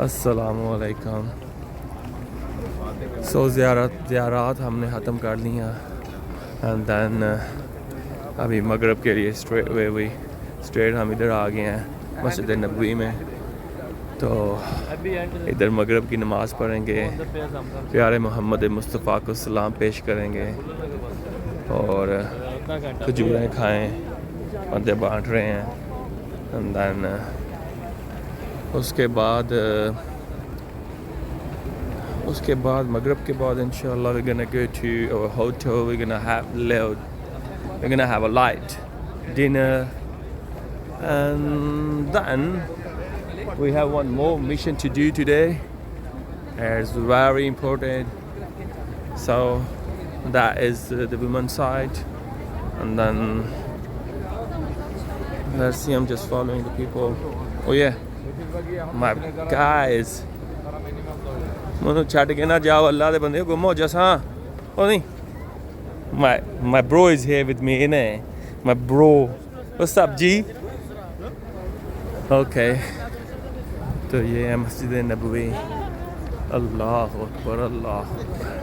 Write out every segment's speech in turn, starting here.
अस्सलामुअलैकुम। सो ज़ियारात हमने ख़त्म कर लिया एंड दैन अभी मगरब के लिए स्ट्रेट हम इधर आ गए हैं मस्जिद नबवी में। तो इधर मगरब की नमाज़ पढ़ेंगे, प्यारे मोहम्मद मुस्तफ़ा को सलाम पेश करेंगे और खजूरें खाएं, मदे बांट रहे हैं एंड दैन उसके बाद मगरब के बाद इंशाल्लाह we're gonna go to our hotel. We're gonna have a light dinner and then we have one more mission to do today. It's very important. So that is the women's side and then let's see, I'm just following the people. Oh yeah, my guys. Manu छड़ के ना जाओ अल्लाह दे बंदे गुम हो जसा ओ नहीं my bro is here with me innit, my bro, what's up G? Okay, तो ये है मस्जिद नबवी। अल्लाह अकबर अल्लाह अकबर।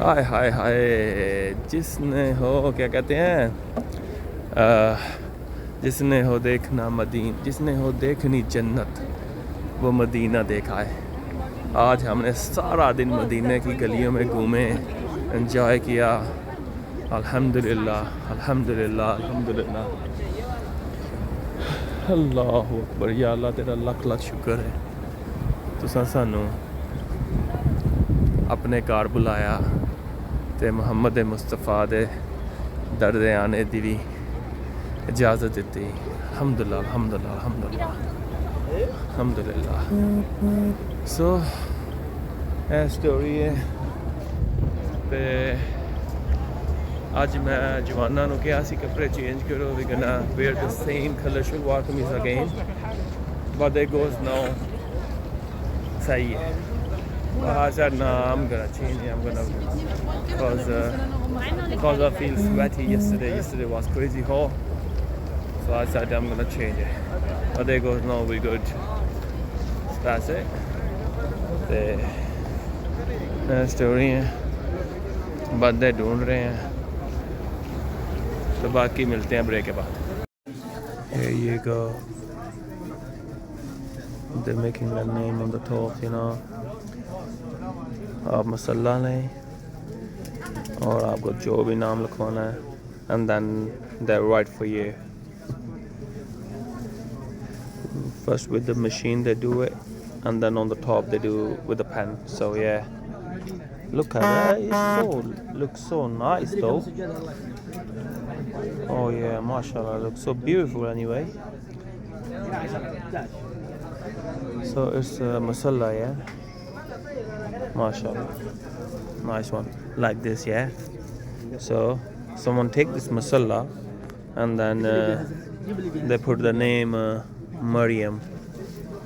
हाय हाय हाय, जिसने हो क्या कहते हैं जिसने हो देखनी जन्नत वो मदीना देखा है। आज हमने सारा दिन मदीने की गलियों में घूमे, एंजॉय किया। अल्हम्दुलिल्लाह अल्हम्दुलिल्लाह अल्हम्दुलिल्लाह। अल्लाह अकबर। या अल्लाह तेरा लख लख शुक्र है तुसां सानू अपने घर बुलाया ते मोहम्मद मुस्तफ़ा दे दर दे आने दी भी इजाज़त दी। अल्हम्दुलिल्लाह अल्हम्दुलिल्लाह अल्हम्दुलिल्लाह अल्हम्दुलिल्लाह। सो ਇਹ स्टोरी है ते अज मैं जवाना नूं कहा सी कपड़े चेंज करो, we gonna wear the same colour salwar kameez again but they goes no सही है। I said no, I'm gonna change it. I'm gonna because I feel sweaty yesterday was crazy hot, so I said I'm gonna change it, but they goes no, we good, so that's it. The story है, बंदे ढूंढ रहे हैं तो बाकी मिलते हैं break के बाद। Here you go, they're making the name on the top, you know। आप मसल्ला लें और आपको जो भी नाम लिखवाना है and then they write for you। First with the machine they do it and then on the top they do with the pen, so yeah, look at that, it looks so nice though। Oh yeah, mashallah, it looks so beautiful anyway। So it's masala, yeah, mashallah, nice one, like this, yeah। So someone take this masala and then they put the name Maryam,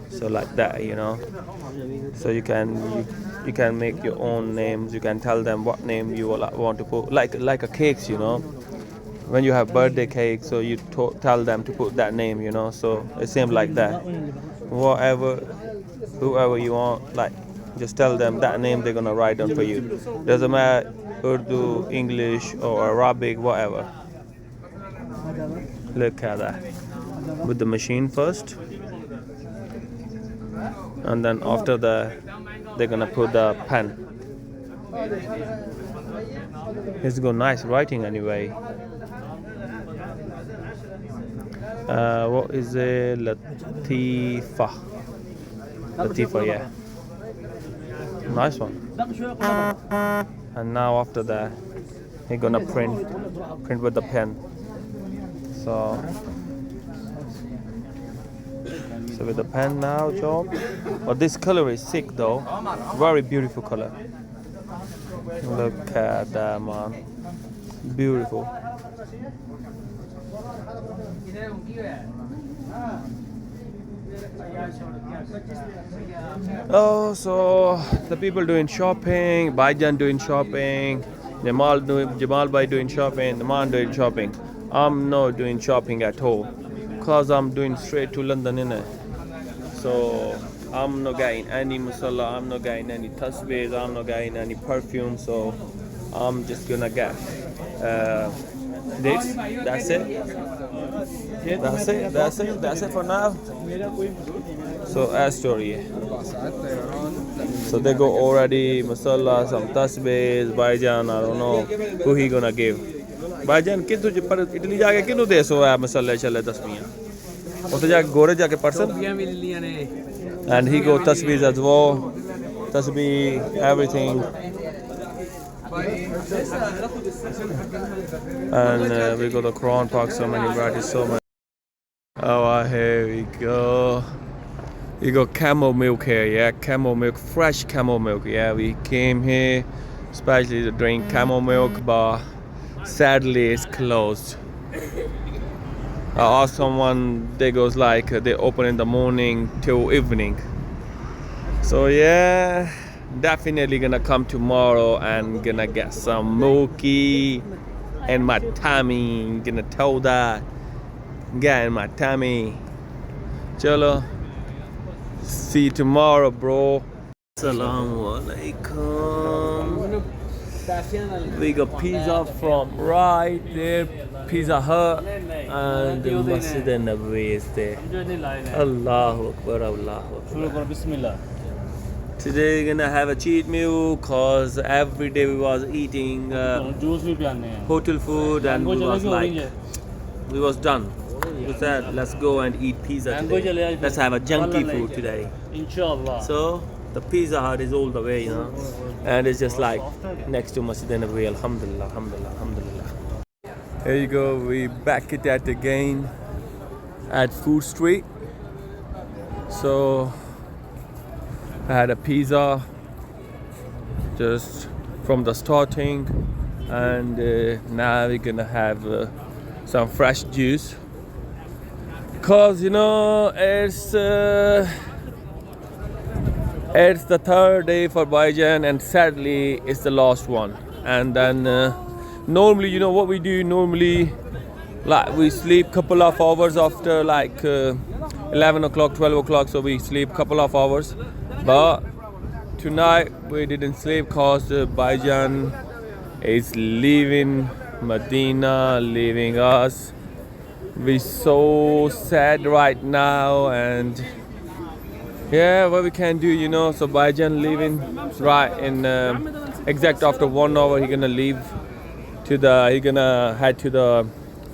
so like that, you know। So you can make your own names, you can tell them what name you want to put, like a cakes, you know, when you have birthday cake, so you tell them to put that name, you know, so it's same like that, whoever you want, like just tell them that name, they're gonna write down for you, doesn't matter Urdu, English or Arabic, whatever। Look at that, with the machine first and then after that they're gonna put the pen। It's got nice writing anyway। What is it? Latifa, yeah, nice one। And now after that you're gonna print with the pen, so with the pen now, job. But this color is sick though, very beautiful color, look at that, man, beautiful। Oh, so the people doing shopping, Baijan doing shopping, Jamal Bhai doing shopping, the man doing shopping. I'm not doing shopping at all because I'm doing straight to London, innit? So I'm not getting any masala, I'm not getting any tasbihs, I'm not getting any perfume, so I'm just gonna get this. That's it. That's it for now. So as story. So they go already masala, some tasbihs, Baijan, I don't know who he gonna give. Baijan किन्तु जो पर Italy जाके किन्हों दे सो है मसाले चले तस्बीहां उसे जाके गोरे जाके person and he go tasbihs as well, tasbih, everything, and we go to Quran Park, so many varieties, so many. Oh, here we go. You got camel milk here, yeah, camel milk, fresh camel milk, yeah. We came here especially to drink camel milk, but sadly it's closed. I asked someone, they goes like they open in the morning till evening. So yeah, definitely gonna come tomorrow and gonna get some milky in my tummy. Gonna tell that, get in my tummy. Chalo. See you tomorrow, bro. Assalamu alaikum. We got pizza from right there, Pizza Hut, and the Masjid Nabawi is there. Allahu Akbar, Allahu Akbar. Bismillah. Today we're gonna have a cheat meal cause every day we was eating hotel food and we was done. We said let's go and eat pizza today. Let's have a junky food today. Inshallah. So the Pizza Hut is all the way, you know, and it's just like next to Masjid Nabawi. Alhamdulillah, alhamdulillah, alhamdulillah. Here you go, we back it at again at Food Street. So I had a pizza just from the starting, and now we're gonna have some fresh juice, cause you know it's the third day for Baijan, and sadly it's the last one. And then normally, you know what we do normally, like we sleep couple of hours after like 11 o'clock, 12 o'clock, so we sleep couple of hours. But tonight we didn't sleep cause Baijan is leaving Medina, leaving us. We're so sad right now, and yeah, what we can do, you know. So Baijan leaving right in exact after 1 hour. He gonna leave to the. He gonna head to the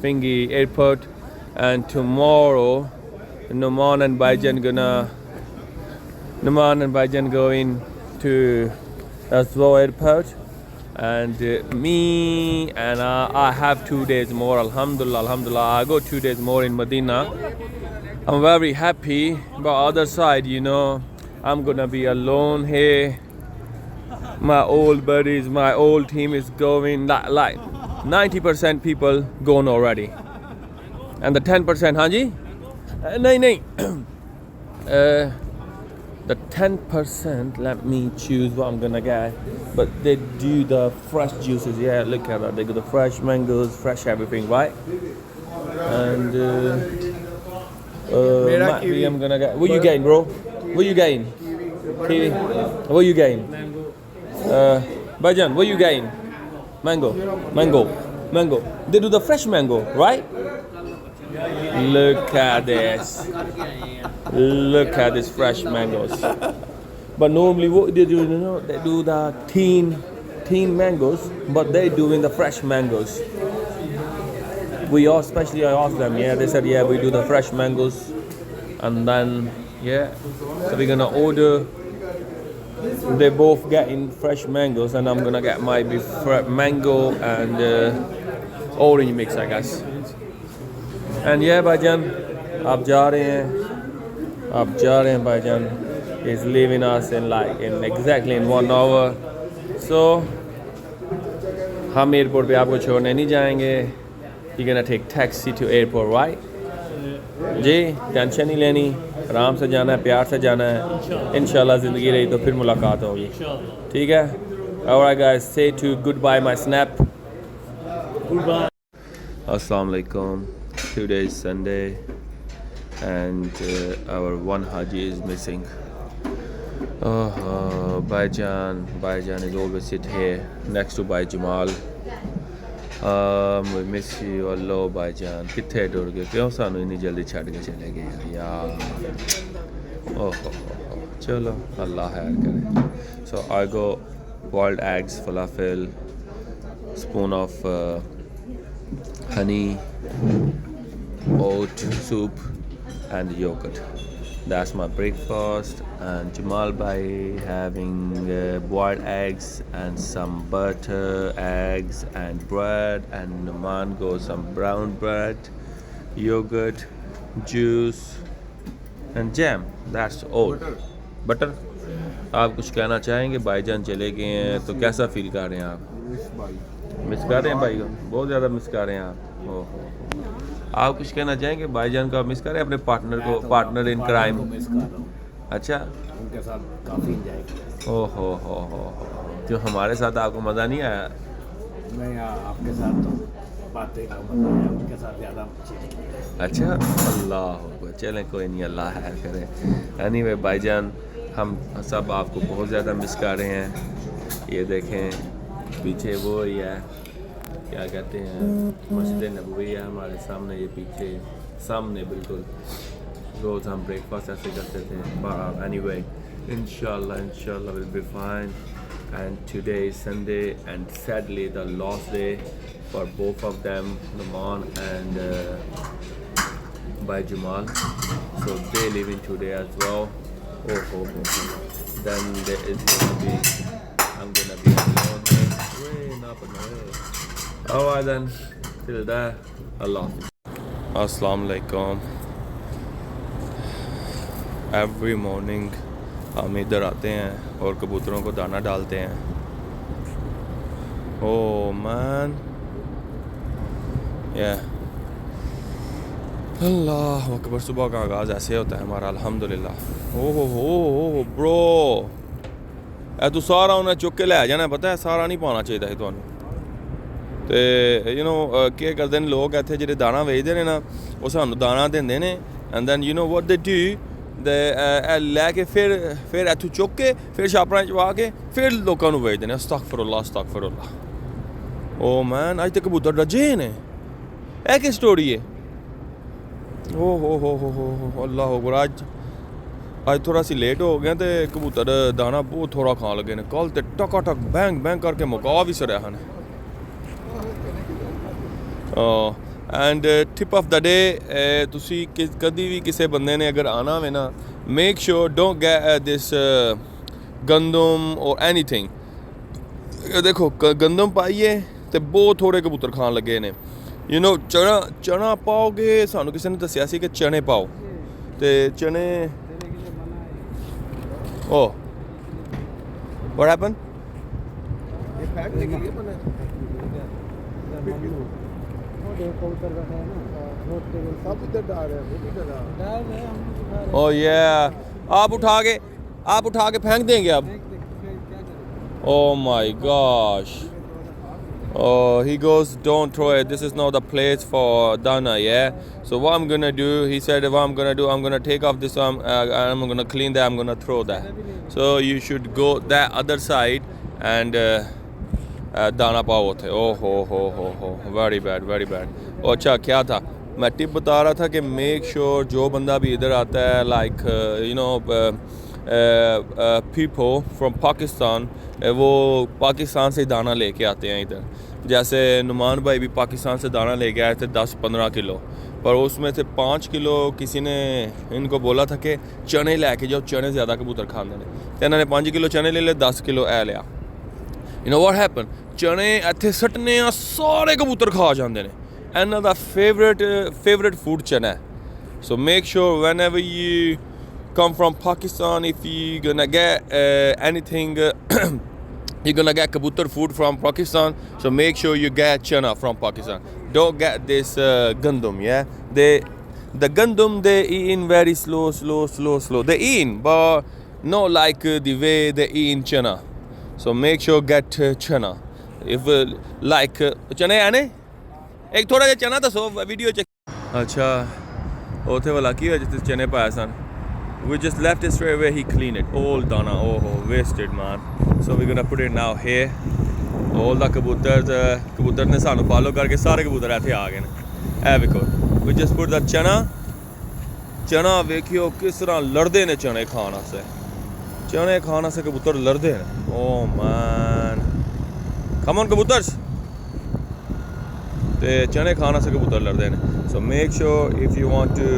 Fingi airport, and tomorrow, Numan and Baijan going to Aswa airport, and me and I have 2 days more. Alhamdulillah, alhamdulillah. I go 2 days more in Medina. I'm very happy, but other side, you know, I'm gonna be alone here. My old buddies, my old team is going, like 90% people gone already, and the 10%, Hanji? The 10%, let me choose what I'm gonna get. But they do the fresh juices, yeah, look at that. They got the fresh mangoes, fresh everything, right? And I'm gonna get. What you getting, bro? What you getting? Kiwi. What you getting? Baijan, what you getting? Mango. They do the fresh mango, right? Look at this. Look at these fresh mangoes. But normally, what they do, you know, they do the teen mangoes, but they doing the fresh mangoes. We all, especially I asked them, yeah, they said, yeah, we do the fresh mangoes, and then, yeah, so we're gonna order. They both getting fresh mangoes, and I'm gonna get my mango and orange mix, I guess. And yeah, Baijan, ab ja rahe hain, Baijan is leaving us in exactly in 1 hour. So, हम airport पे आपको छोड़ने नहीं जाएंगे. You're gonna take taxi to airport, right? जी, tension नहीं लेनी, आराम से जाना है, प्यार से जाना है. इंशाल्लाह ज़िंदगी रही तो फिर मुलाकात होगी. ठीक है? Alright guys, say to goodbye my snap. Goodbye. Assalamu alaikum. Today is Sunday, and our one Haji is missing. Oh, Baijan is always sit here next to Bhai Jamal. We miss you Allah Baijan. किथे डुर गए क्यों सानू इतनी जल्दी छड़ के चले गए यार ओह चलो अल्लाह खैर करे so I go boiled eggs falafel spoon of honey oat soup and yogurt. That's my breakfast. And Jamal bhai having boiled eggs and some butter, eggs and bread. And Numan goes some brown bread, yogurt, juice and jam. That's all. Butter. आप कुछ कहना चाहेंगे? भाईजान चले गए हैं तो कैसा फील कर रहे हैं आप? मिस कर रहे हैं भाई को? बहुत ज़्यादा मिस कर रहे हैं आप? ओह आप कुछ कहना चाहेंगे? भाईजान को आप मिस कर रहे हैं अपने पार्टनर को? पार्टनर इन क्राइम मिस कर रहा हूँ अच्छा उनके साथ काफ़ी इंजॉय किया ओ हो क्यों हमारे साथ आपको मज़ा नहीं आया? नहीं आपके साथ तो बातें का मजा आया उनके साथ ज़्यादा अच्छी अच्छा अल्लाह अकबर चलें कोई नहीं अल्लाह खैर करे एनीवे भाईजान हम सब आपको बहुत ज़्यादा मिस कर रहे हैं ये देखें पीछे वो ही है क्या कहते हैं मस्जिद नबवी है हमारे सामने ये पीछे सामने बिल्कुल रोज़ हम ब्रेकफास्ट ऐसे करते थे एनीवे इंशाल्लाह will be fine and today is Sunday and sadly the last day for both of them Numan and Bhai Jamal so they leaving today as well then there is gonna be I'm gonna be alone alright then till there Allah Assalamu alaikum every morning हम इधर आते हैं और कबूतरों को दाना डालते हैं ओह मैन या अल्लाह अकबर सुबह का आगाज़ ऐसे होता है हमारा अल्हम्दुलिल्लाह ओह हो ब्रो ए तू सारा उन्हें चुक के लै जाना पता है सारा नहीं पाना चाहिए था तुहानू ते यू नो क्या करते हैं लोग इत्थे जेह्ड़े दाना बेचदे ने ना वो सानू दाना दिंदे ने and then you know what they do लैके फिर इत्थों चुक के फिर छापड़ा चवा के फिर लोगों को बेचते हैं अस्तगफिरुल्लाह ओ मैन अज तक कबूतर रजे ने ऐ कि स्टोरी है ओ हो अल्लाह अकबर अज थोड़ा सी लेट हो गया तो कबूतर दाना बहुत थोड़ा खान लगे ने कल तो टक बैंग करके मुका भी सड़िया हैं and tip of the day तुसी कभी भी किसी बंदे ने अगर आना हो ना make sure don't get this गंदम और एनीथिंग देखो गंदम पाइए तो बहुत थोड़े कबूतर खान लगे ने यू नो चना पाओगे सानू किसी ने दसिया सी कि चने पाओ तो चने ओ व्हाट हैपन ओ ये आप उठा के फेंक देंगे अब oh my gosh Oh, he goes, don't throw it. This is not the place for dana, yeah? So what I'm going to do, he said, what I'm going to do, I'm going to take off this one, I'm going to clean that, I'm going to throw that. So you should go that other side and दाना पाओ थे ओ हो very bad और अच्छा क्या था मैं tip बता रहा था कि मेक श्योर जो बंदा भी इधर आता है like you know people from Pakistan वो पाकिस्तान से दाना लेके आते हैं इधर जैसे नुमान भाई भी पाकिस्तान से दाना लेके आए थे 10-15 किलो पर उसमें से 5 किलो किसी ने इनको बोला था कि चने लेके जाओ चने ज़्यादा कबूतर खाते हैं तो इन्होंने 5 किलो चने ले 10 किलो ए लिया यू नो व्हाट हैपन चने इत्थे सट्टने सारे कबूतर खा जाते हैं इन्हों का फेवरेट फूड चना है so make sure van ever you come from Pakistan if you gonna get anything you're gonna get kabutar food from Pakistan so make sure you get chana from Pakistan don't get this gandum yeah the gandum they eat very slow they eat but not like the way they eat chana so make sure get chana if like chane आने एक थोड़ा जिहा चना दसो video च अच्छा उथे वाला की होया जिथे चने पाए सन We just left it straight away. He cleaned it all dana. Oh, wasted man. So we're gonna put it now here. All the kabutar ne sanu follow karke sare kabutar ਇੱਥੇ ਆ ਗਏ ਨੇ. ਇਹ ਵੇਖੋ. We just put the chana ਵੇਖਿਓ ਕਿਸ ਤਰ੍ਹਾਂ ਲੜਦੇ ਨੇ ਚਨੇ ਖਾਣ ਵਾਸਤੇ. ਚਨੇ ਖਾਣ ਵਾਸਤੇ ਕਬੂਤਰ ਲੜਦੇ ਨੇ. Oh man. Come on kabutars. ਤੇ ਚਨੇ ਖਾਣ ਵਾਸਤੇ ਕਬੂਤਰ ਲੜਦੇ ਨੇ. So make sure if you want to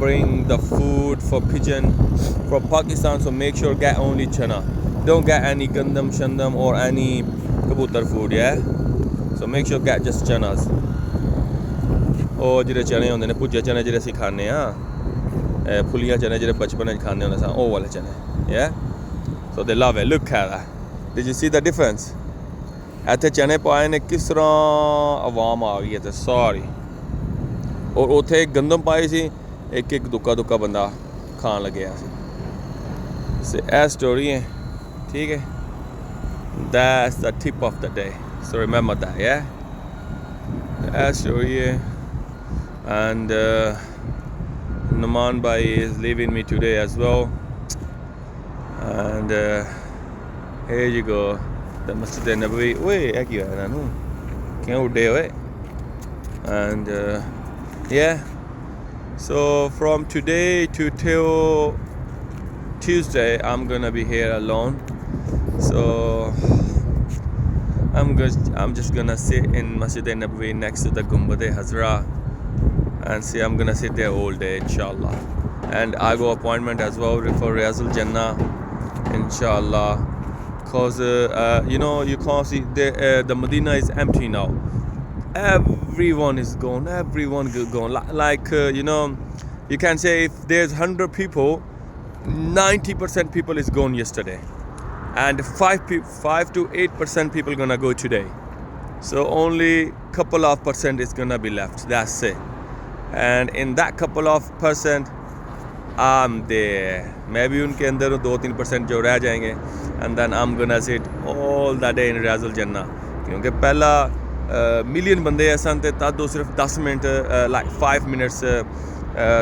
bring the food for pigeon from Pakistan, so make sure get only chana. Don't get any gandam shandam or any kabutar food, yeah. So make sure get just chanas. ਉਹ ਜਿਹੜੇ ਚਨੇ ਹੁੰਦੇ ਨੇ ਭੁੱਜੇ ਚਨੇ ਜਿਹੜੇ ਅਸੀਂ ਖਾਂਦੇ ਆ ਫੁੱਲੀਆਂ ਚਨੇ ਜਿਹੜੇ ਬਚਪਨ ਵਿੱਚ ਖਾਂਦੇ ਹੁੰਦੇ ਸਾਂ ਉਹ ਵਾਲੇ ਚਨੇ yeah so they love it. Look at that. Did you see the difference? ਇੱਥੇ ਚਨੇ ਪਾਏ ਨੇ ਕਿਸ ਤਰ੍ਹਾਂ ਆਵਾਮ ਆ ਗਈ ਹੈ ਤੇ ਸਾਰੀ ਔਰ ਉੱਥੇ ਗੰਦਮ ਪਾਈ ਸੀ ਇੱਕ ਦੁੱਕਾ ਬੰਦਾ ਖਾਣ ਲੱਗਿਆ ਸੀ ਇਹ ਸਟੋਰੀ ਹੈ ਠੀਕ ਹੈ that's the tip of the day so remember that yeah ਇਹ ਸਟੋਰੀ ਹੈ and Numan Bhai is leaving me today as well and here you go the Masjid Nabawi oi ek hi hoya nanu kyun udde hoye and yeah so from today to till Tuesday I'm gonna be here alone so I'm just gonna sit in Masjid Nabawi next to the Gumbad Hazra and see I'm gonna sit there all day inshallah and I go appointment as well for Riyazul Jannah inshallah because you know you can't see the Medina is empty now everyone is gone like you know you can say if there's 100 people 90% people is gone yesterday and 5 to 8% people gonna go today so only couple of percent is gonna be left that's it and in that couple of percent I'm there maybe unke andar 2-3% jo reh jayenge and then I'm gonna sit all the day in Riyazul Jannah kyunki pehla million bande asan te tad do sirf 10 minute like 5 minutes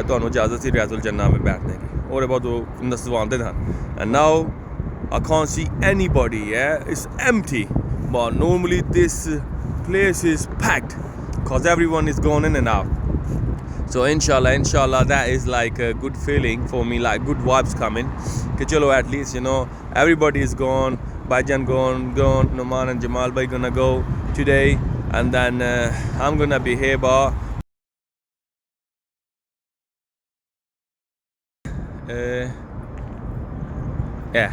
ਤੁਹਾਨੂੰ ਇਜਾਜ਼ਤ ਸੀ Riyazul Jannah mein baithne ki aur bahut naswande than and now I can't see anybody yeah it's empty but normally this place is packed because everyone is gone in and out so inshallah that is like a good feeling for me like good vibes coming ke chalo at least you know everybody is gone Baijan gone Numan and Jamal bhai gonna go today and then I'm gonna be here but yeah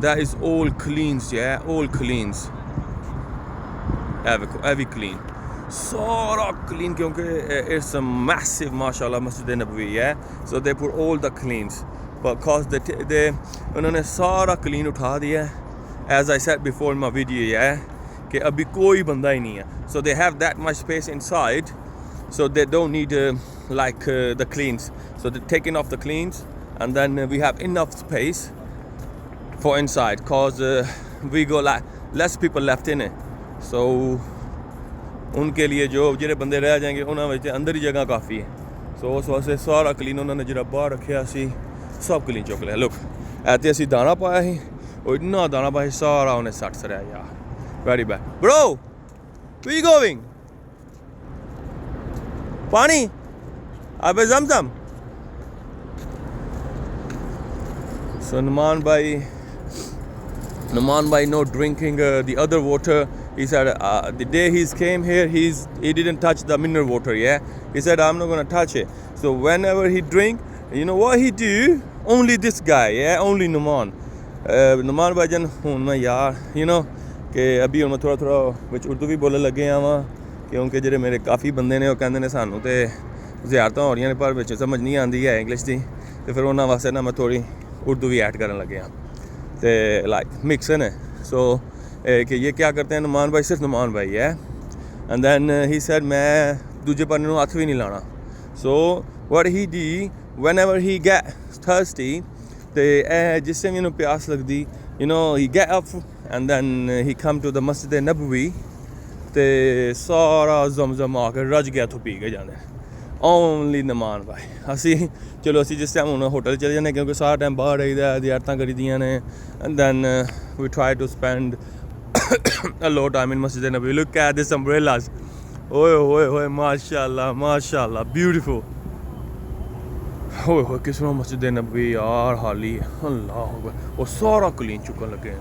that is all cleans yeah all cleans every clean Sara clean kyunki it's a massive mashallah Masjid Nabawi yeah so they put all the cleans because they unhone sara clean utha diya as I said before in my video yeah कि अभी कोई बंदा ही नहीं है so they have that much space inside so they don't need like the cleans so they're taking off the cleans and then we have enough space for inside cause we go like less people left in it so उनके लिए जो ਜਿਹੜੇ ਬੰਦੇ ਰਹਿ ਜਾਣਗੇ ਉਹਨਾਂ ਵਿੱਚ ਅੰਦਰ ਹੀ ਜਗ੍ਹਾ ਕਾਫੀ ਹੈ ਸੋ ਉਸ ਵਾਸਤੇ ਸਾਰਾ ਕਲੀਨ ਉਹਨਾਂ ਨੇ ਜਿਹੜਾ ਬਾਹਰ ਰੱਖਿਆ ਸੀ ਸਭ ਕਲੀਨ ਚੁੱਕ ਲਿਆ ਲੁੱਕ ਐਤੇ ਅਸੀਂ ਦਾਣਾ ਪਾਇਆ ਸੀ ਉਹ ਇੰਨਾ ਦਾਣਾ ਪਾਇਆ ਸਾਰਾ ਉਹਨੇ ਸੱਟ ਸਰਿਆ ਯਾਰ very bad bro where you going ਪਾਣੀ ਅਬੇ Zamzam so Numan Bhai no drinking the other water he said the day he came here he didn't touch the mineral water yeah he said I'm not going to touch it so whenever he drink you know what he do only this guy yeah only Numan Bhai jan hun main yaar you know ਕਿ ਅਭੀ ਹੁਣ ਥੋੜਾ ਵਿੱਚ ਉਰਦੂ ਵੀ ਬੋਲਣ ਲੱਗੇ ਆ ਵਾਂ ਕਿਉਂਕਿ ਜਿਹੜੇ ਮੇਰੇ ਕਾਫੀ ਬੰਦੇ ਨੇ ਉਹ ਕਹਿੰਦੇ ਨੇ ਸਾਨੂੰ ਤੇ ਜ਼ਿਆਰਤਾਂ ਹੋ ਰਹੀਆਂ ਨੇ ਪਰ ਵਿੱਚ ਸਮਝ ਨਹੀਂ ਆਉਂਦੀ ਹੈ ਇੰਗਲਿਸ਼ ਦੀ ਤੇ ਫਿਰ ਉਹਨਾਂ ਵਾਸਤੇ ਨਾ ਮੈਂ ਥੋੜੀ ਉਰਦੂ ਵੀ ਐਡ ਕਰਨ ਲੱਗਿਆ ਤੇ ਲਾਈਕ ਮਿਕਸ ਨੇ ਸੋ कि ये क्या करते हैं नुमान भाई सिर्फ नुमान भाई है एंड देन ही सेड मैं दूजे पानी ਨੂੰ ਹੱਥ ਵੀ ਨਹੀਂ ਲਾਣਾ so what he D whenever he get thirsty ਤੇ ਜਿਸ ਟਾਈਮ ਇਹਨੂੰ ਪਿਆਸ ਲੱਗਦੀ you know he get up and then he come to the Masjid Nabawi ਤੇ ਸਾਰਾ ਜ਼ਮਜ਼ਮ ਆ ਕੇ ਰੱਜ ਗਿਆ ਤੋਂ ਪੀ ਕੇ ਜਾਂਦੇ ਓਨਲੀ ਨਮਾਨ ਭਾਈ। ਅਸੀਂ ਚਲੋ ਅਸੀਂ ਜਿਸ ਟਾਈਮ ਹੁਣ ਹੋਟਲ ਚਲੇ ਜਾਂਦੇ ਕਿਉਂਕਿ ਸਾਰਾ ਟਾਈਮ ਬਾਹਰ ਰਹੀਦਾ, ਜ਼ਿਆਰਤਾਂ ਕਰੀਦੀਆਂ ਨੇ, and then we try to spend a lot of time in Masjid Nabawi. Look at these umbrellas. Oi, mashallah, beautiful. ਓਏ ਕਿਸ ਨੂੰ ਮਸਜਿਦ ਨਬਵੀ ਯਾਰ ਹਾਲੀ ਅੱਲਾਹ ਅਕਬਰ, ਉਹ ਸਾਰਾ ਕਲੀਨ ਚੁੱਕਣ ਲੱਗੇ ਨੇ,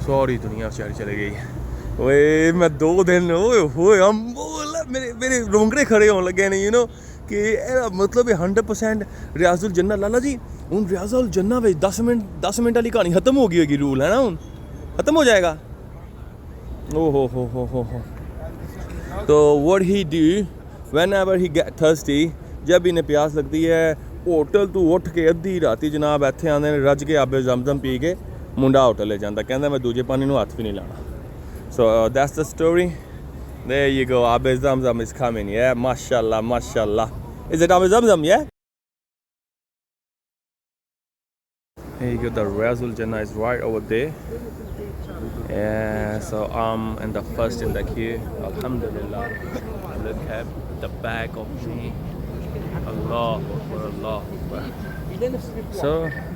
ਸਾਰੀ ਦੁਨੀਆ ਸਾਰੀ ਚਲੇ ਗਈ। ਓਏ ਮੈਂ 2 ਦਿਨ ਓਏ ਮੇਰੇ ਰੋਂਗੜੇ ਖੜੇ ਹੋਣ ਲੱਗੇ ਨੇ, ਯੂ ਨੋ ਕਿ ਇਹਦਾ ਮਤਲਬ 100% ਰਿਆਜ਼ੁਲ ਜੰਨਾ। ਲਾਲਾ ਜੀ ਹੁਣ ਰਿਆਜ਼ੁਲ ਜੰਨਾ ਵਿੱਚ 10 ਮਿੰਟ ਵਾਲੀ ਕਹਾਣੀ ਖਤਮ ਹੋ ਗਈ ਹੋਗੀ, ਰੂਲ ਹੈ ਨਾ, ਹੁਣ ਖਤਮ ਹੋ ਜਾਏਗਾ। ਓ ਹੋ तो what he do whenever he get thirsty, जब इन्हें प्यास लगती है होटल तू उठ के अद्धी राती जनाब इत्थे आंदे ने, रज के आबे जमजम पी के मुंडा होटल ले जांदा, कहंदा मैं दूजे पानी नूं हत्थ भी नहीं लाना। So that's the story. There you go, Abe Zamzam is coming, yeah, mashallah. Is it Abe Zamzam, yeah? Here you go, the Riazul Jannah is right over there. Yeah, so I'm in the first in the queue. Alhamdulillah. Look at the back of me. Allah Akbar. So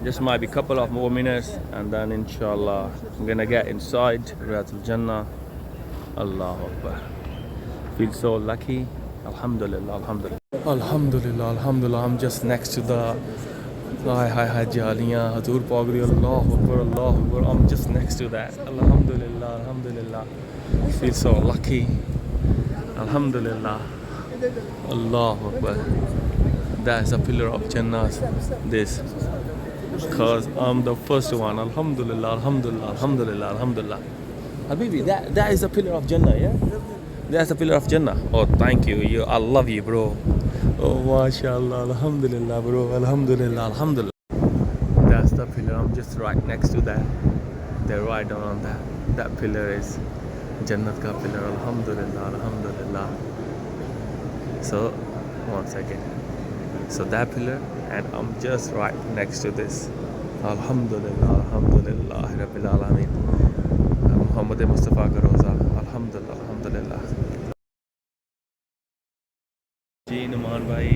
just might be a couple of more minutes and then inshallah I'm gonna get inside Riazul Jannah. Allah Akbar. Feel so lucky. Alhamdulillah. I'm just next to the Hi Jaliyan Hazur Pagri. Allahu Akbar. I'm just next to that. Alhamdulillah. Feel so lucky. Alhamdulillah. Allahu Akbar. That's a pillar of Jannah, this, because I'm the first one. Alhamdulillah. Habibi, that is a pillar of Jannah, yeah? That's a pillar of Jannah. Oh, thank you. I love you, bro. Oh, mashallah. Alhamdulillah, bro. Alhamdulillah. That's the pillar. I'm just right next to that. They're right on that. That pillar is Jannat ka pillar. Alhamdulillah. So, one second. So that pillar, and I'm just right next to this. Alhamdulillah Rabbil Alameen. Muhammad Mustafa ka roza. Alhamdulillah. जी नुमान भाई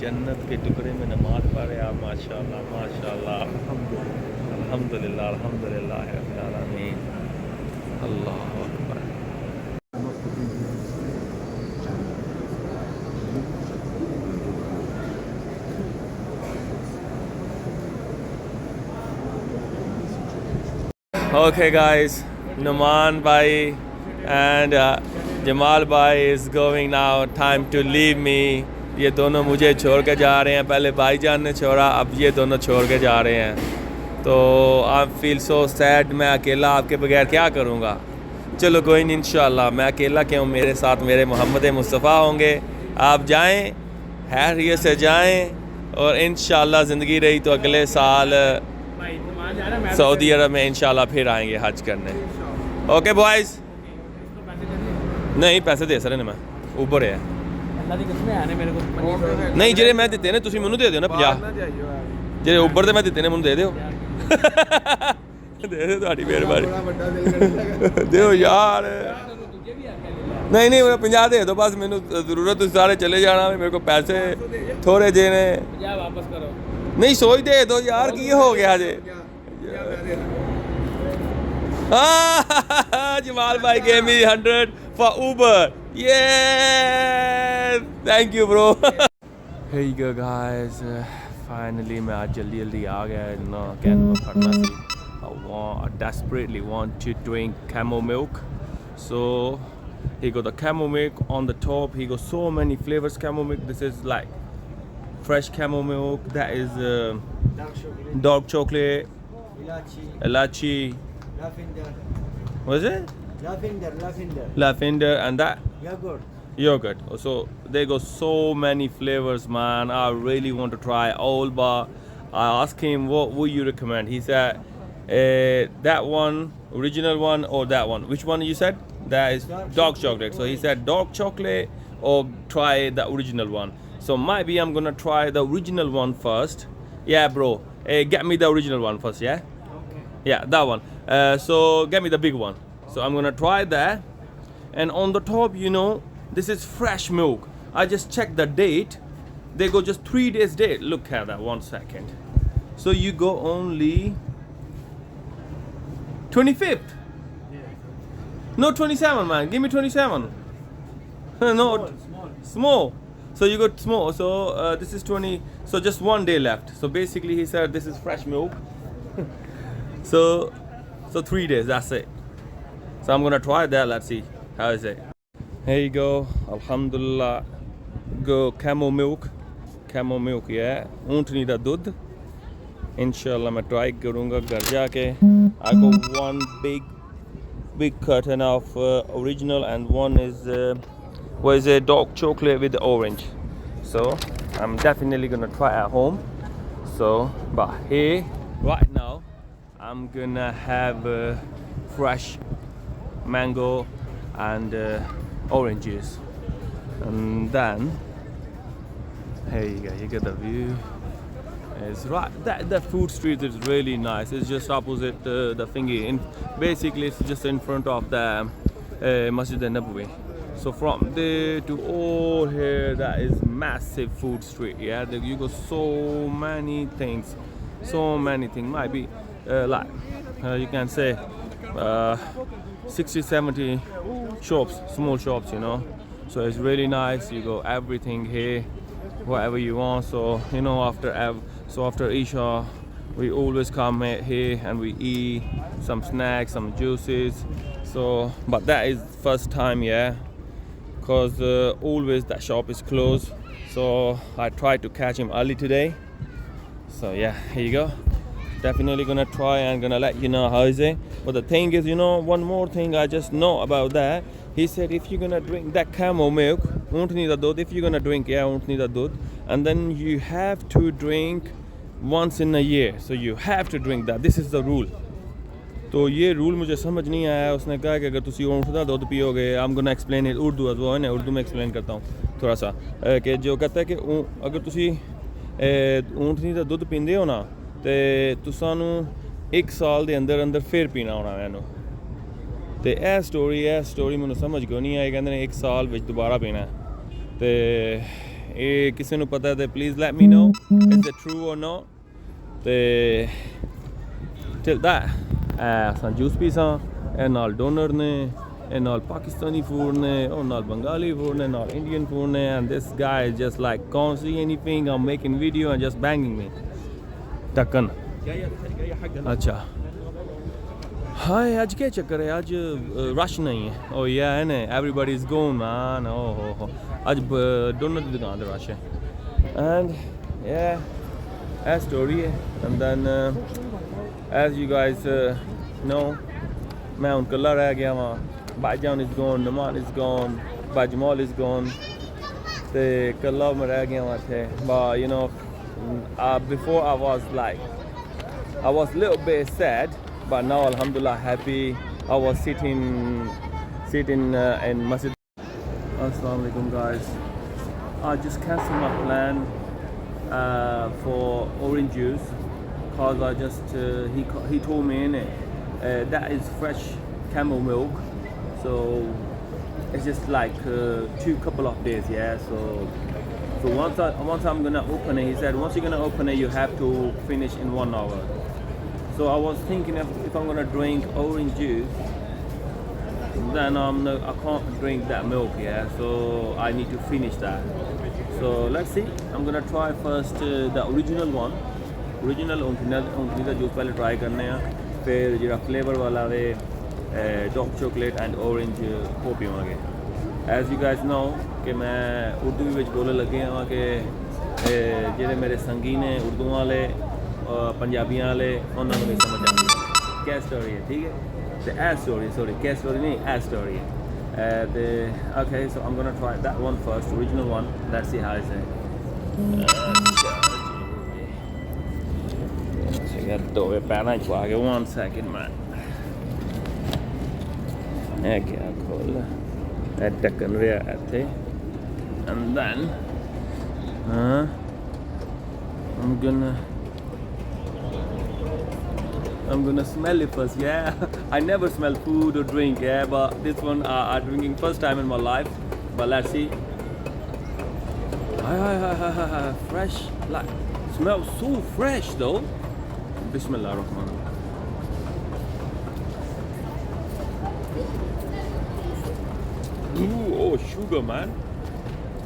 जन्नत के टुकड़े में नमाज पढ़ रहे आप, माशाल्लाह। अल्हम्दुलिल्लाह रब्बिल आलमीन। अल्लाहु Akbar. Okay guys, Numan bhai and Jamal bhai is going now, time to leave me. ये दोनों मुझे छोड़ के जा रहे हैं, पहले भाईजान ने छोड़ा, अब ये दोनों छोड़ के जा रहे हैं, तो आई फील सो सैड। मैं अकेला आपके बगैर क्या करूँगा। चलो कोई नहीं, इंशाल्लाह मैं अकेला क्यों, मेरे साथ मेरे मोहम्मद मुस्तफ़ा होंगे। आप जाएं, हैरियत से जाएं, और इंशाल्लाह ज़िंदगी रही तो अगले साल सऊदी अरब में इंशाल्लाह फिर आएंगे हज करने। Okay boys. नहीं पैसे दे सकते मैं, ऊपर है नहीं ਜਿਹੜੇ ਮੈਂ ਦਿੱਤੇ ਨੇ ਤੁਸੀਂ ਮੈਨੂੰ ਦੇ ਦਿਓ ਨਾ 50, ਜਿਹੜੇ ਉੱਪਰ ਤੇ ਮੈਂ ਦਿੱਤੇ ਨੇ ਮੈਨੂੰ ਦੇ ਦਿਓ। ਦੇ ਦਿਓ, ਤੁਹਾਡੀ ਮਿਹਰਬਾਨੀ ਦਿਓ ਯਾਰ। नहीं मेरा 50 दे दो बस, मैंने जरूरत तुम सारे चले जाना, मेरे को पैसे थोड़े देने। वापस करो नहीं, सोच दे दो यार, की हो गया जे। Jamal bhai gave me 100 for Uber. Yeah, thank you bro. Here you go guys. Finally मैं आज जल्दी आ गया ना, कैन पढ़ना सी। I desperately want to drink camel milk. So he got the camel milk on the top. He got so many flavors camel milk. This is like fresh camel milk. That is dark chocolate, elachi, lavender. What is it? Lavender, and that yogurt. So they got so many flavors, man. I really want to try all, but I asked him what would you recommend. He said that one, original one, or that one. Which one you said? That is dark chocolate. So he said dark chocolate or try the original one. So maybe I'm gonna try the original one first. Yeah bro, get me the original one first, yeah? Okay. Yeah, that one. So get me the big one. So I'm gonna try that. And on the top, you know, this is fresh milk. I just checked the date. They go just 3 days date. Look at that, 1 second. So you go only 25th. No, 27, man. Give me 27. No, small. So you got small. So this is 20. So just 1 day left. So basically, he said this is fresh milk. so 3 days. That's it. So I'm gonna try that. Let's see how is it. Here you go. Alhamdulillah. Go camel milk. Camel milk, yeah. ऊँटनी दा दूध. Inshallah, मैं try करूँगा घर जाके. I got one big carton of original and one is was a dark chocolate with orange. So I'm definitely gonna try at home. So but here right now I'm gonna have fresh mango and orange juice, and then here you get the view. It's right that food street is really nice. It's just opposite the thingy. Basically it's just in front of the Masjid al-Nabawi. So from there to all here, that is massive food street. Yeah, you got so many things. Might be like you can say 60-70 shops, small shops, you know. So it's really nice. You got everything here, whatever you want. So you know, after Isha, we always come here and we eat some snacks, some juices. So but that is first time, yeah, because always that shop is closed. So I tried to catch him early today. So yeah, here you go. Definitely gonna try and gonna let you know how is it. But the thing is, you know, one more thing I just know about that. He said if you're gonna drink that camel milk, if you're gonna drink and then you have to drink once in a year. So you have to drink that. This is the rule. तो ये rule मुझे समझ नहीं आया. उसने कहा कि अगर तुसी ऊँट का दूध पियोगे, I'm gonna explain it Urdu as well, है ना, उर्दू में explain करता हूँ थोड़ा सा, कि जो कहता है कि अगर तुसी ऊँटनी का दूध पींदे हो ना, ते तुसानू 1 साल दे अंदर फिर पीना होना मैनू. ते यह स्टोरी मैनू समझ क्यों नहीं आई. कहते हैं 1 साल विच दोबारा पीना. ते ये किसी नू पता है तो please let me know is it true or not. ते till that असां जूस पीसां, ए नाल डोनर ने, ए नाल पाकिस्तानी फूड ने, और नाल बंगाली फूड ने, नाल इंडियन फूड ने. And this guy is just like can't see anything. I'm making video and just banging me. ढक्कन अच्छा. हाय आज क्या चक्कर है, आज रश नहीं है. ओ या है ना, एवरीबॉडी इज गोन मैन. ओ हो आज डोनर की दुकान पे रश है. एंड या स्टोरी है. And then as you guys know, मैं उन कल्ला रह गया वहाँ. भाईजान is gone, नमान is gone, भाईजमाल is gone. ते कल्ला में रह गया वहाँ थे. But you know, before I was a little bit sad, but now alhamdulillah happy. I was sitting in Masjid. Assalamu alaikum guys. I just cancelled my plan for orange juice, cause I just he told me in it that is fresh camel milk, so it's just like couple of days, yeah. So once I'm gonna open it, he said once you're gonna open it, you have to finish in 1 hour. So I was thinking if I'm gonna drink orange juice, then I can't drink that milk, yeah. So I need to finish that. So let's see. I'm gonna try first the original one. Original ऊँटनी का juice पहले try करने हैं. फिर जो flavour वाला वे dark chocolate and orange वो पीवांगे. As you guys know कि मैं उर्दू भी बोलने लगे हैं कि जेरे मेरे संगी ने उर्दू वाले पंजाबियां वाले उन्होंने भी समझ आती है क्या स्टोरी है. ठीक है, तो ए स्टोरी क्या स्टोरी नहीं, ए स्टोरी है. Okay, so I'm gonna try that one first, original one. Let's see how it's दो पैना छुआ के 1 second man. है क्या खोल ढक्कन रहा थे. And then I'm gonna smell it first, yeah. I never smell food or drink, yeah, but this one I'm drinking first time in my life. But let's see. Fresh, like smells so fresh though. Bismillah Rahman. Ooh, oh sugar man.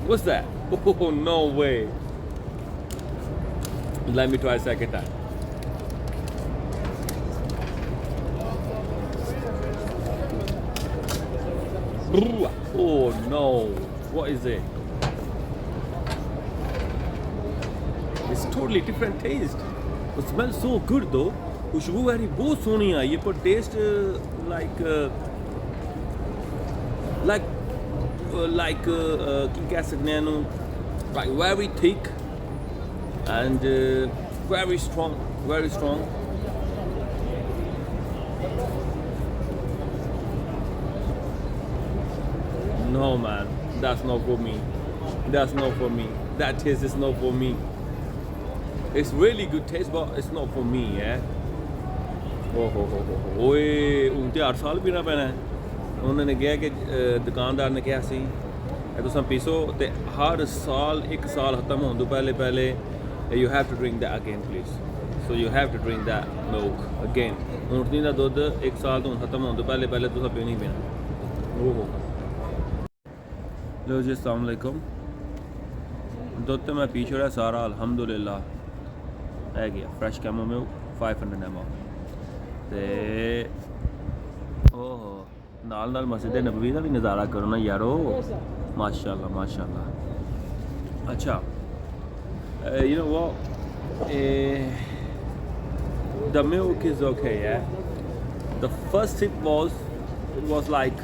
What's that? Oh no way. Let me try a second time. Ooh, oh no. What is it? It's totally different taste. It smells so good though. खुशबू वाली बहुत सोहनी आई है पर test like की कह सकते हैं नु like very thick and very strong. No man, that's not for me. That taste is not for me. It's really good taste, but it's not for me, yeah. ओए उनते 8 साल पीना पैना है उन्होंने कहा कि दुकानदार ने कहा सी तुम पीसो तो हर साल 1 साल खत्म होने तो पहले you have to drink that again please. So you have to drink that milk again. ऊँटनी का दुध 1 साल तो खत्म होने तो पहले तुम पीना ही पीना. लो जी अस्सलाम वालेकुम. दुध तो मैं पी छोड़ा सारा अल्हम्दुलिल्लाह है गया फ्रेश कैमो मिल्क 500 ml ते ओहो नाल मस्जिद नबवी का भी नज़ारा करो ना यारो माशाल्लाह. अच्छा you know what the milk is okay, yeah. The first sip was like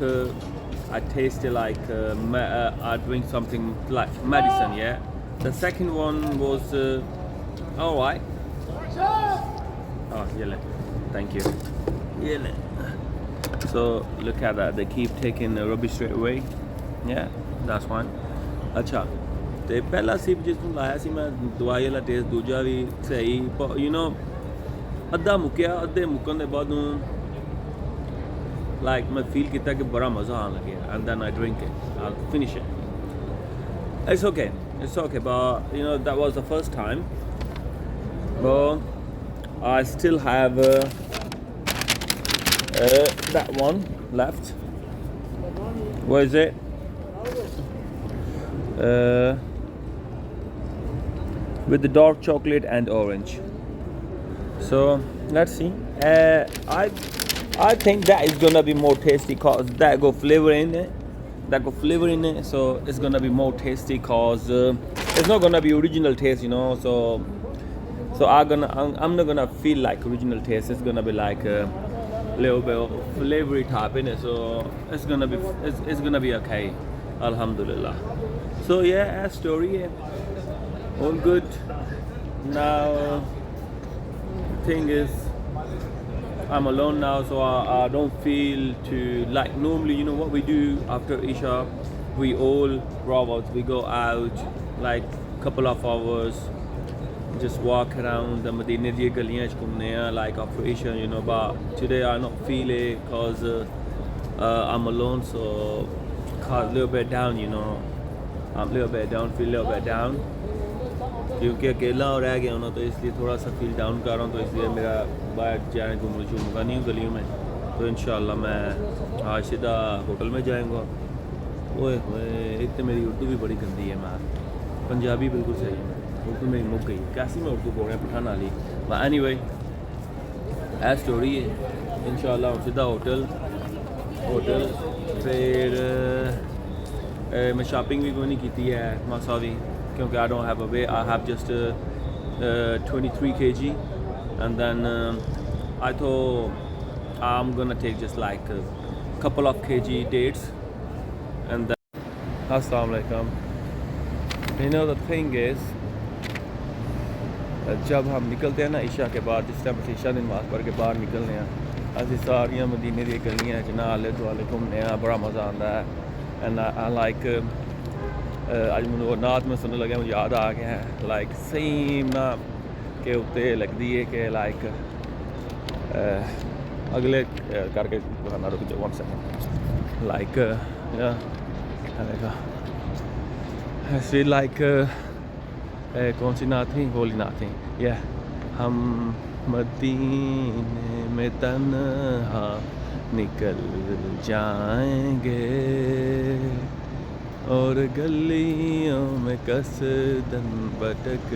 I tasted like I drink something like medicine, yeah. The second one was all right. Oh, yeah, thank you. Yeah. So look at that. They keep taking the rubbish straight away. Yeah, that's fine. अच्छा ते पहला SIP जिसनूं लाया सी मैं दवाई वाला test दूजा भी सही यू नो अद्धा मुक्या अद्धे मुक्कन दे बाद लाइक मैं फील किया कि बड़ा मज़ा आने लगे and then I drink it I finish it. It's okay but you know that was the first time but I still have that one left. What is it? With the dark chocolate and orange. So let's see. I think that is gonna be more tasty cause that got flavor in it. So it's gonna be more tasty cause it's not gonna be original taste, you know. So I'm not gonna feel like original taste. It's gonna be like a little bit of flavory type in it. So it's gonna be okay. Alhamdulillah. So yeah, story all good. Now thing is I'm alone now, so I don't feel to like normally. You know what we do after Isha? We all brothers we go out like couple of hours, just walk around the Medina di galiyan ch ghumne like after Isha, you know. But today I not feel it cause I'm alone, so a little bit down, you know. I'm a little bit down, feel a little bit down क्योंकि अकेला और रह गया हूँ ना तो इसलिए थोड़ा सा फील डाउन कर रहा हूँ. तो इसलिए मेरा बाहर जाने घूमूंगा नहीं हूँ गलियों में. तो इंशाल्लाह मैं आज सीधा होटल में जाऊँगा. ओए एक तो मेरी उर्दू भी बड़ी गंदी है. मैं पंजाबी बिल्कुल सही है, उर्दू मेरी मुक गई. कैसी मैं उर्दू बोल रहा हूँ पठान वाली. एनीवे ऐ स्टोरी है. इंशाल्लाह सीधा होटल फिर मैं शॉपिंग भी कोई नहीं की है मासा भी क्योंकि I don't have a weight. I have just 23 kg and then I thought I'm gonna take just like a couple of kg dates and then Assalamu alaikum. You know the thing is जब हम निकलते हैं ना ईशा के बाद जिस time Isha की नमाज़ पढ़ के बाहर निकलने हैं असं सारियां मदीने दी गलियां च ना आले दुआले घूमने बड़ा मज़ा आता है. एंड आई लाइक आज मैं नात में सुनने लगे मुझे याद आ गया है लाइक सेम ना के उत्ते लगती है कि लाइक अगले करके ना रुक जाओ 1 सेकंड लाइक कौन सी नात थी, होली नात थी। या हम मदीने में तन्हा निकल जाएंगे और गलियों में कसदन भटक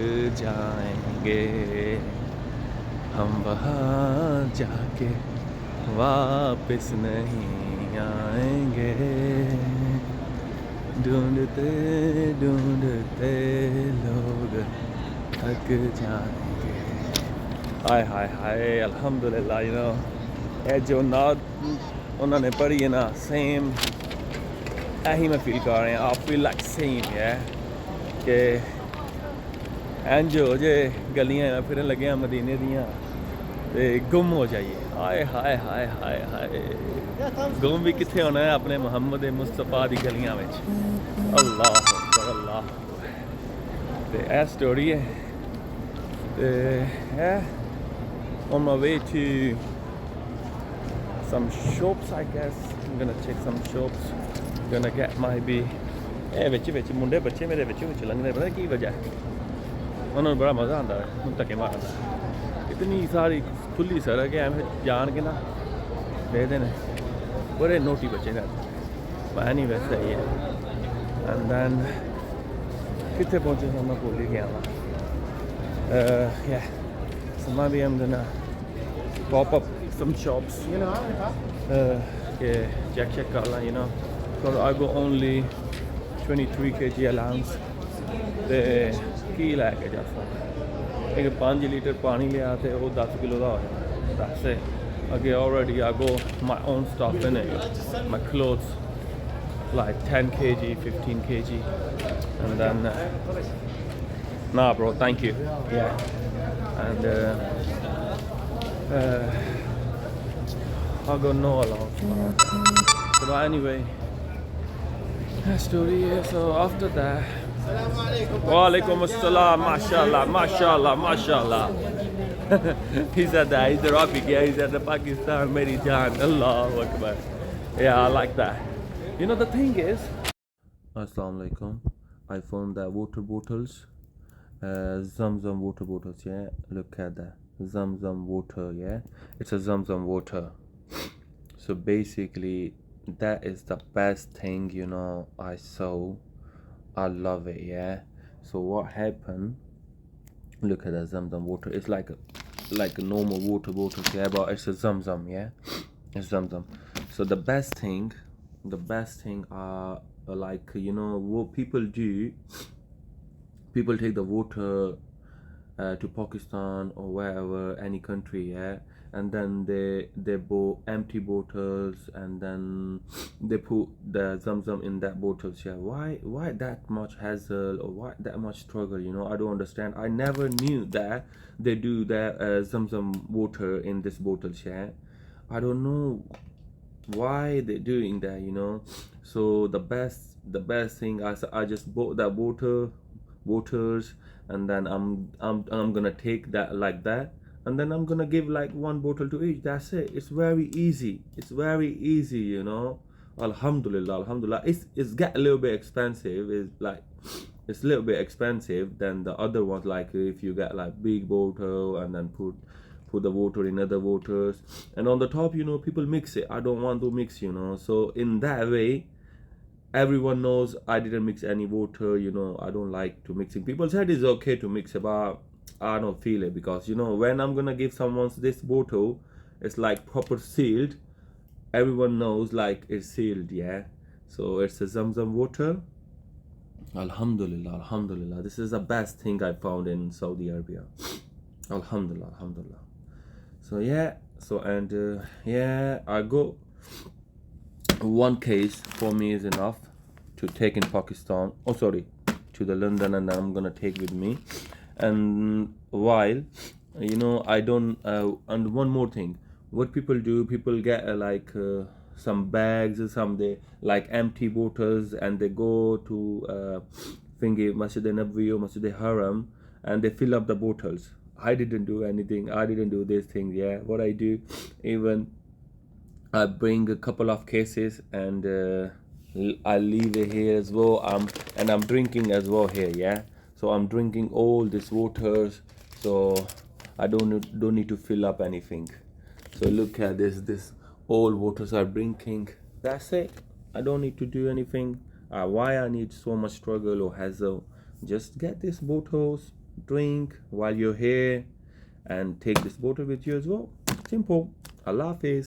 जाएंगे, हम वहाँ जाके वापस नहीं आएंगे, ढूंढते ढूंढते लोग थक जाएंगे। हाय हाय हाय, अल्हम्दुलिल्लाह, यू नो ये जो नात उन्होंने पढ़ी है ना, सेम यही मैं फील कर रहे हैं। आप फील लाइक सेम है कि इंज हो जे गलियां फिर लगे हैं मदीने दियां ते गुम हो जाइए। हाय हाय हाय हाय हाय, गुम भी कितने होना है अपने मुहम्मद मुस्तफा दी गलियां में। अल्लाह अकबर, अल्लाह अकबर। ते ए स्टोरी है ते on my way to some shops, I guess. I'm gonna check some shops. Gonna get maybe ਵਿੱਚ ਵਿੱਚ ਮੁੰਡੇ ਬੱਚੇ ਮੇਰੇ ਵਿੱਚ ਲੰਘਦੇ, ਪਤਾ ਕੀ ਵਜ੍ਹਾ ਹੈ? ਉਹਨਾਂ ਨੂੰ ਬੜਾ ਮਜ਼ਾ ਆਉਂਦਾ ਹੈ ਹੁਣ ਧੱਕੇ ਮਾਰਦਾ। इतनी सारी खुली सड़क है, एवं जान के ना देखते हैं बड़े नोटी बच्चे ने। मैं नहीं वैसे ही है। एंड दैन कितने पहुँचे थे मैं भूल ही गया वहाँ। So maybe I'm gonna pop up some shops check कर ला, you know, because I got only 23 kg allowance ते की लैके जा सकता। एक 5 लीटर पानी लिया तो वो 10 किलो का हो जाता। That's it. Okay, already I go my own stuff in it, my clothes like 10 kg, 15 kg, and then nah bro, thank you. Yeah, and I got no allowance. But anyway, that story is, so after that, Walaikum assalam, mashallah, mashallah, mashallah. He said that, he's Arabic, yeah, he said the Pakistan, Meri Jaan, Allahu Akbar. Yeah, I like that. You know, the thing is, Assalamu alaikum, I found that water bottles, Zamzam water bottles, yeah, look at that, Zamzam water, yeah, it's a Zamzam water. So basically, that is the best thing, you know, I saw. I love it, yeah. So what happened, look at that Zamzam water. It's like a normal water bottle, yeah, but it's a Zamzam, yeah. It's Zamzam. So the best thing like, you know, what people do, people take the water to Pakistan or wherever, any country, yeah, and then they bought empty bottles and then they put the Zamzam in that bottles, yeah. Why that much hassle or why that much struggle, you know? I don't understand. I never knew that they do that Zamzam water in this bottles, yeah. I don't know why they're doing that, you know. So the best thing, I just bought that waters, and then I'm gonna take that like that, and then I'm gonna give like one bottle to each. That's it. It's very easy, you know. Alhamdulillah, alhamdulillah. It's get a little bit expensive. It's a little bit expensive than the other ones, like if you get like big bottle and then put the water in other waters, and on the top, you know, people mix it. I don't want to mix, you know. So in that way, everyone knows I didn't mix any water, you know. I don't like to mixing. People said it's okay to mix it, but I don't feel it, because, you know, when I'm gonna give someone this bottle, it's like proper sealed. Everyone knows like it's sealed, yeah. So it's a Zamzam water. Alhamdulillah, alhamdulillah. This is the best thing I found in Saudi Arabia. Alhamdulillah, alhamdulillah. So yeah, so and yeah, I go. One case for me is enough to take in Pakistan. Oh, sorry, to the London, and I'm gonna take with me. And while, you know, I don't. And one more thing, what people do, people get like some bags or something, like empty bottles, and they go to thingy Masjid Nabawi or Masjid Haram, and they fill up the bottles. I didn't do anything. I didn't do this thing. Yeah, what I do, even I bring a couple of cases and I leave it here as well. And I'm drinking as well here, yeah. So I'm drinking all this waters, so I don't need to fill up anything. So look at this all waters are drinking. That's it. I don't need to do anything. Why I need so much struggle or hassle? Just get this bottles, drink while you're here, and take this bottle with you as well. Simple. Allah Hafiz.